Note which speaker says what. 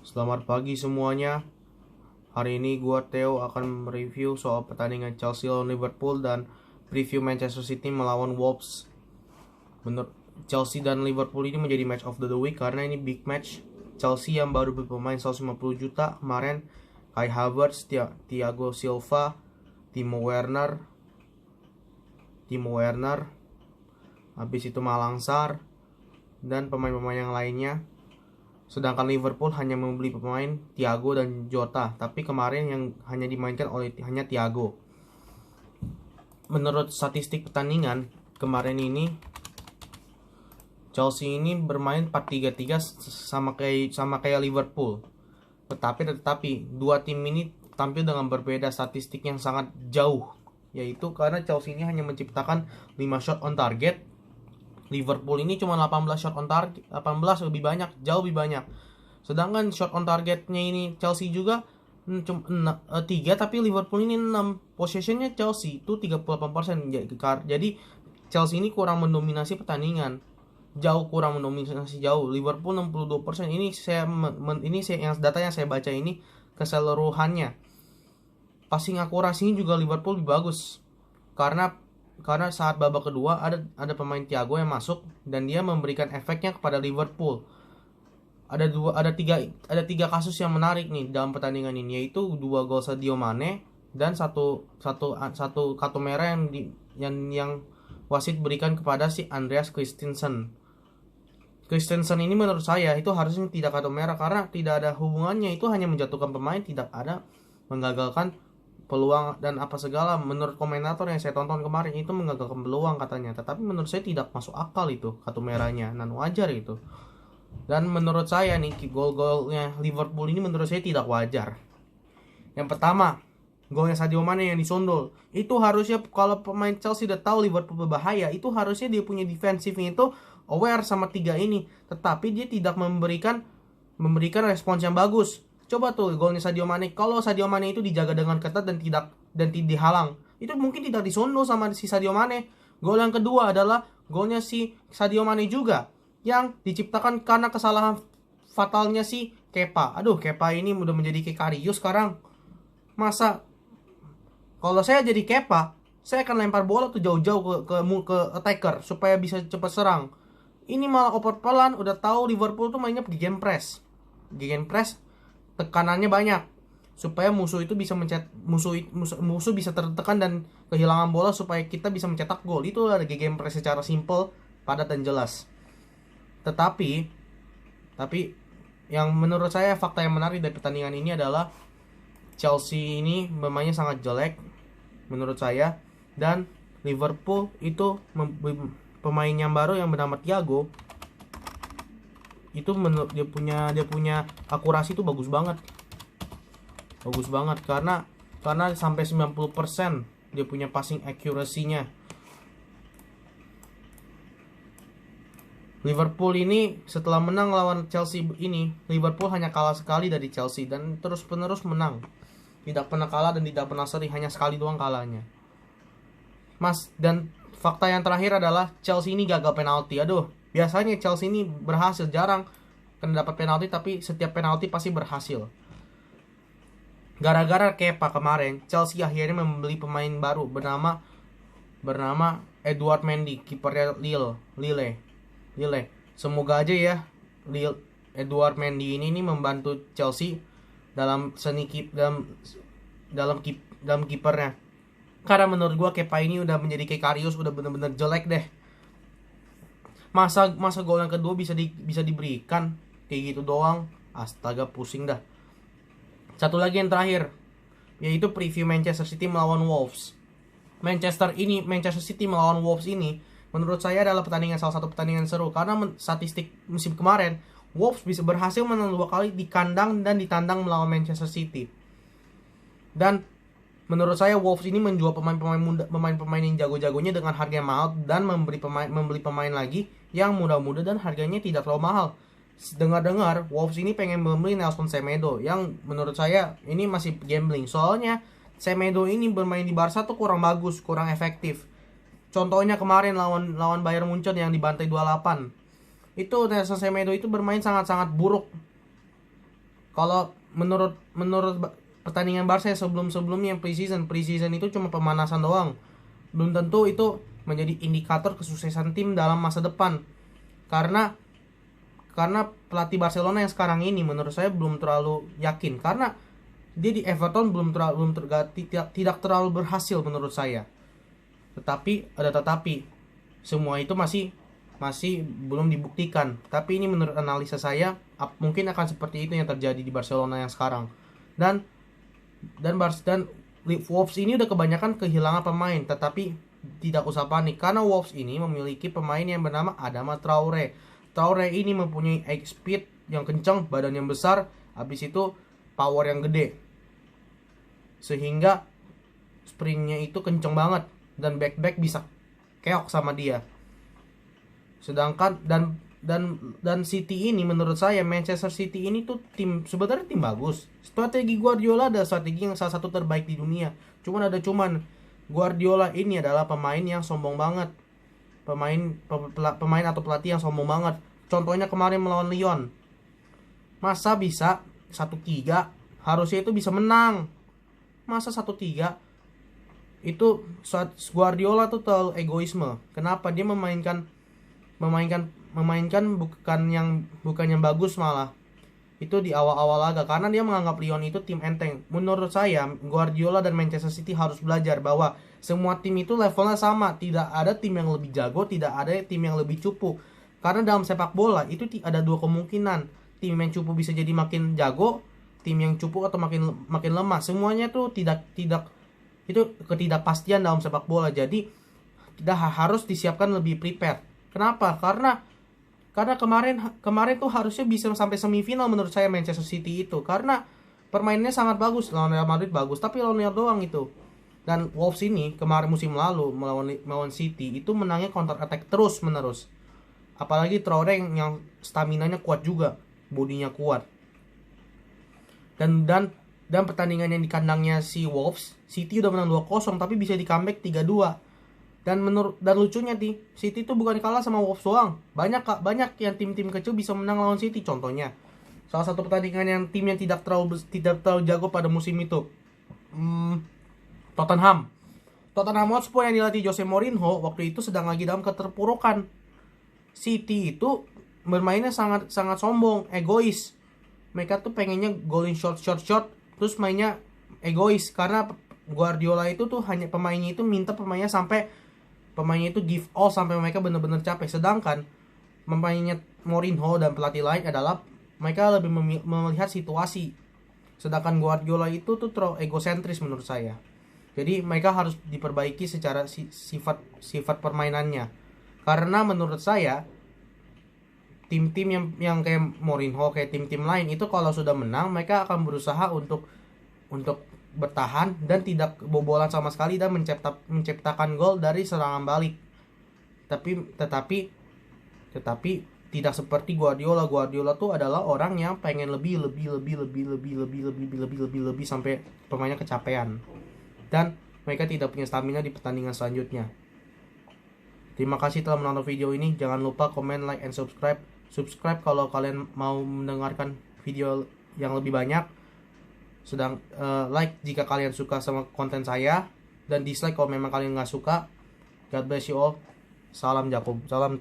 Speaker 1: Selamat pagi semuanya. Hari ini gua Theo akan mereview soal pertandingan Chelsea lawan Liverpool dan preview Manchester City melawan Wolves. Menurut Chelsea dan Liverpool ini menjadi match of the week karena ini big match. Chelsea yang baru berpemain 150 juta kemarin, Kai Havertz, Thiago Silva, Timo Werner, habis itu Malang Sarr dan pemain-pemain yang lainnya. Sedangkan Liverpool hanya membeli pemain Thiago dan Jota, tapi kemarin yang hanya dimainkan oleh hanya Thiago. Menurut statistik pertandingan kemarin ini, Chelsea ini bermain 4-3-3 sama kayak Liverpool. Tetapi dua tim ini tampil dengan berbeda statistik yang sangat jauh, yaitu karena Chelsea ini hanya menciptakan 5 shot on target. Liverpool ini cuma 18 shot on target, 18 lebih banyak, jauh lebih banyak. Sedangkan shot on targetnya ini Chelsea juga cuma 3, tapi Liverpool ini 6. Possessionnya Chelsea itu 38%. Jadi Chelsea ini kurang mendominasi pertandingan. Kurang mendominasi jauh. Liverpool 62%. Ini yang data yang saya baca ini keseluruhannya. Passing akurasinya juga Liverpool lebih bagus. Karena saat babak kedua ada pemain Thiago yang masuk dan dia memberikan efeknya kepada Liverpool. Ada tiga kasus yang menarik nih dalam pertandingan ini, yaitu 2 gol Sadio Mane dan satu kartu merah yang wasit berikan kepada si Andreas Christensen. Christensen ini menurut saya itu harusnya tidak kartu merah karena tidak ada hubungannya, itu hanya menjatuhkan pemain, tidak ada menggagalkan peluang dan apa segala. Menurut komentator yang saya tonton kemarin itu menggagalkan peluang katanya, tetapi menurut saya tidak masuk akal itu kartu merahnya, dan wajar itu. Dan menurut saya nih gol-golnya Liverpool ini menurut saya tidak wajar. Yang pertama, golnya Sadio Mane yang disundul. Itu harusnya kalau pemain Chelsea udah tahu Liverpool berbahaya, itu harusnya dia punya defensifnya itu aware sama 3 ini, tetapi dia tidak memberikan respons yang bagus. Coba tuh golnya Sadio Mane, kalau Sadio Mane itu dijaga dengan ketat dan tidak dihalang, itu mungkin tidak disundul sama si Sadio Mane. Gol yang kedua adalah golnya si Sadio Mane juga yang diciptakan karena kesalahan fatalnya si Kepa. Aduh, Kepa ini udah menjadi kayak Karius sekarang. Masa kalau saya jadi Kepa, saya akan lempar bola tuh jauh-jauh ke attacker supaya bisa cepat serang. Ini malah oper pelan, udah tahu Liverpool tuh mainnya gegenpress. Tekanannya banyak supaya musuh itu bisa musuh bisa tertekan dan kehilangan bola supaya kita bisa mencetak gol. Itu ada gegenpress secara simple, padat dan jelas. Tetapi yang menurut saya fakta yang menarik dari pertandingan ini adalah Chelsea ini bermainnya sangat jelek menurut saya, dan Liverpool itu pemain yang baru yang bernama Thiago itu menurut dia punya akurasi itu bagus banget karena sampai 90% dia punya passing accuracy-nya. Liverpool ini setelah menang lawan Chelsea ini, Liverpool hanya kalah sekali dari Chelsea dan terus-menerus menang. Tidak pernah kalah dan tidak pernah seri, hanya sekali doang kalahnya. Dan fakta yang terakhir adalah Chelsea ini gagal penalti. Aduh, biasanya Chelsea ini berhasil, jarang kena dapat penalti, tapi setiap penalti pasti berhasil. Gara-gara Kepa kemarin, Chelsea akhirnya membeli pemain baru bernama Edouard Mendy, kipernya Lille. Semoga aja ya Edouard Mendy ini membantu Chelsea dalam dalam kipernya. Karena menurut gua Kepa ini udah menjadi kayak Karius, udah bener-bener jelek deh. Masa gol yang kedua bisa diberikan kayak gitu doang. Astaga, pusing dah. Satu lagi yang terakhir, yaitu preview Manchester City melawan Wolves. Manchester City melawan Wolves ini menurut saya adalah salah satu pertandingan seru karena statistik musim kemarin Wolves bisa berhasil menang 2 kali di kandang dan di tandang melawan Manchester City. Dan menurut saya Wolves ini menjual pemain-pemain yang jago-jagonya dengan harga yang mahal dan membeli pemain lagi yang muda-muda dan harganya tidak terlalu mahal. Dengar-dengar Wolves ini pengen membeli Nelson Semedo yang menurut saya ini masih gambling. Soalnya Semedo ini bermain di Barca tuh kurang bagus, kurang efektif. Contohnya kemarin lawan Bayern Munchen yang dibantai 2-8. Itu Nelson Semedo itu bermain sangat-sangat buruk. Kalau menurut pertandingan Barca sebelum-sebelumnya preseason itu cuma pemanasan doang. Belum tentu itu menjadi indikator kesuksesan tim dalam masa depan. Karena pelatih Barcelona yang sekarang ini menurut saya belum terlalu yakin, karena dia di Everton tidak terlalu berhasil menurut saya. Tetapi semua itu masih belum dibuktikan. Tapi ini menurut analisa saya mungkin akan seperti itu yang terjadi di Barcelona yang sekarang. Dan Wolves ini udah kebanyakan kehilangan pemain, tetapi tidak usah panik karena Wolves ini memiliki pemain yang bernama Adama Traore. Traore ini mempunyai speed yang kencang, badan yang besar, habis itu power yang gede. Sehingga sprintnya itu kencang banget dan back bisa keok sama dia. Sedangkan dan City ini menurut saya, Manchester City ini tuh sebenarnya tim bagus. Strategi Guardiola adalah strategi yang salah satu terbaik di dunia. Cuman Guardiola ini adalah pemain yang sombong banget. Pemain atau pelatih yang sombong banget. Contohnya kemarin melawan Lyon. Masa bisa 1-3, harusnya itu bisa menang. Masa 1-3 itu Guardiola tuh terlalu egoisme. Kenapa dia memainkan bukan yang bagus, malah itu di awal-awal laga, karena dia menganggap Lyon itu tim enteng. Menurut saya Guardiola dan Manchester City harus belajar bahwa semua tim itu levelnya sama, tidak ada tim yang lebih jago, tidak ada tim yang lebih cupu. Karena dalam sepak bola itu ada dua kemungkinan, tim yang cupu bisa jadi makin jago, tim yang cupu atau makin lemah. Semuanya tuh tidak itu ketidakpastian dalam sepak bola. Jadi tidak harus disiapkan lebih prepare. Kenapa? Karena kemarin tuh harusnya bisa sampai semifinal menurut saya Manchester City itu, karena permainannya sangat bagus. Lawan Real Madrid bagus, tapi lawan Real doang itu. Dan Wolves ini kemarin musim lalu melawan City itu menangnya counter attack terus menerus. Apalagi Traore yang staminanya kuat juga, bodinya kuat. Dan pertandingan yang di kandangnya si Wolves, City udah menang 2-0 tapi bisa di comeback 3-2. Dan lucunya City itu bukan kalah sama Wolves doang. Banyak yang tim-tim kecil bisa menang lawan City. Contohnya, salah satu pertandingan yang tim yang tidak terlalu jago pada musim itu, Tottenham Hotspur yang dilatih Jose Mourinho waktu itu sedang lagi dalam keterpurukan. City itu bermainnya sangat sombong, egois. Mereka tuh pengennya golin shot, terus mainnya egois, karena Guardiola itu tuh hanya pemainnya itu minta pemainnya itu give all sampai mereka benar-benar capek. Sedangkan pemainnya Mourinho dan pelatih lain adalah mereka lebih melihat situasi. Sedangkan Guardiola itu tuh terlalu egosentris menurut saya. Jadi mereka harus diperbaiki secara sifat permainannya. Karena menurut saya tim-tim yang kayak Mourinho, kayak tim-tim lain itu kalau sudah menang mereka akan berusaha untuk bertahan dan tidak kebobolan sama sekali dan menciptakan gol dari serangan balik. Tetapi tidak seperti Guardiola. Guardiola tuh adalah orang yang pengen lebih sampai pemainnya kecapean. Dan mereka tidak punya stamina di pertandingan selanjutnya. Terima kasih telah menonton video ini. Jangan lupa komen, like, and subscribe. Subscribe kalau kalian mau mendengarkan video yang lebih banyak. Like jika kalian suka sama konten saya, dan dislike kalau memang kalian nggak suka. God bless you all. Salam Jakob, salam